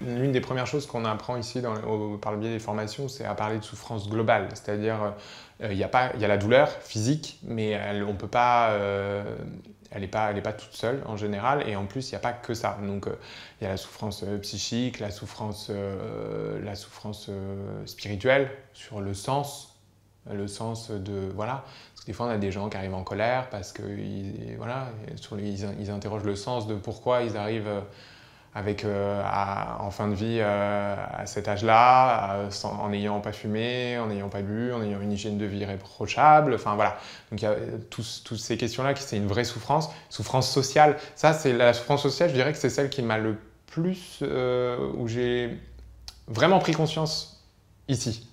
l'une des premières choses qu'on apprend ici par le biais des formations, c'est à parler de souffrance globale. C'est-à-dire, il y a la douleur physique, mais on peut pas, elle n'est pas toute seule en général, et en plus, il n'y a pas que ça. Donc, il y a la souffrance psychique, la souffrance spirituelle, sur le sens de, voilà. Parce que des fois, on a des gens qui arrivent en colère parce qu'ils voilà, ils interrogent le sens de pourquoi ils arrivent en fin de vie à cet âge-là, en n'ayant pas fumé, en n'ayant pas bu, en ayant une hygiène de vie irréprochable. Enfin voilà. Donc il y a toutes ces questions-là qui c'est une vraie souffrance sociale. Ça, c'est la souffrance sociale, je dirais que c'est celle qui m'a le plus, où j'ai vraiment pris conscience ici.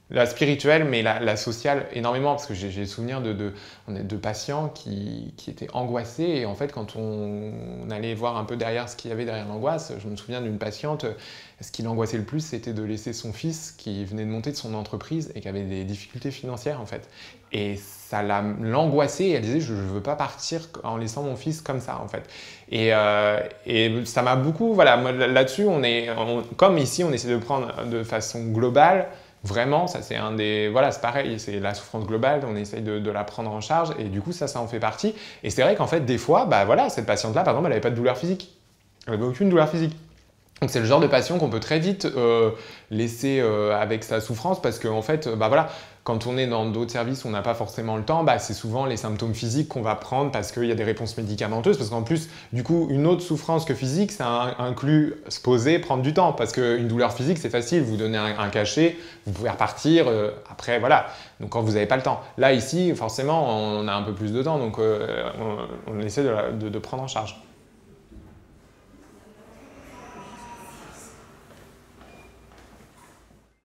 La spirituelle, mais la sociale énormément, parce que j'ai souvenir de patients qui étaient angoissés, et en fait, quand on allait voir un peu derrière ce qu'il y avait derrière l'angoisse, je me souviens d'une patiente, ce qui l'angoissait le plus, c'était de laisser son fils, qui venait de monter de son entreprise et qui avait des difficultés financières, en fait. Et ça l'angoissait, et elle disait, je ne veux pas partir en laissant mon fils comme ça, en fait. Et ça m'a beaucoup, voilà, là-dessus, comme ici, on essaie de prendre de façon globale. Vraiment, ça c'est voilà, c'est pareil, c'est la souffrance globale, on essaye de la prendre en charge, et du coup ça en fait partie. Et c'est vrai qu'en fait des fois, bah voilà, cette patiente-là, par exemple, elle n'avait pas de douleur physique, elle n'avait aucune douleur physique. Donc c'est le genre de patient qu'on peut très vite laisser avec sa souffrance, parce qu'en fait, bah voilà, quand on est dans d'autres services où on n'a pas forcément le temps, bah c'est souvent les symptômes physiques qu'on va prendre parce qu'il y a des réponses médicamenteuses, parce qu'en plus, du coup, une autre souffrance que physique, ça inclut se poser, prendre du temps, parce qu'une douleur physique, c'est facile, vous donnez un cachet, vous pouvez repartir, après, voilà. Donc quand vous n'avez pas le temps. Là, ici, forcément, on a un peu plus de temps, donc on essaie de prendre en charge.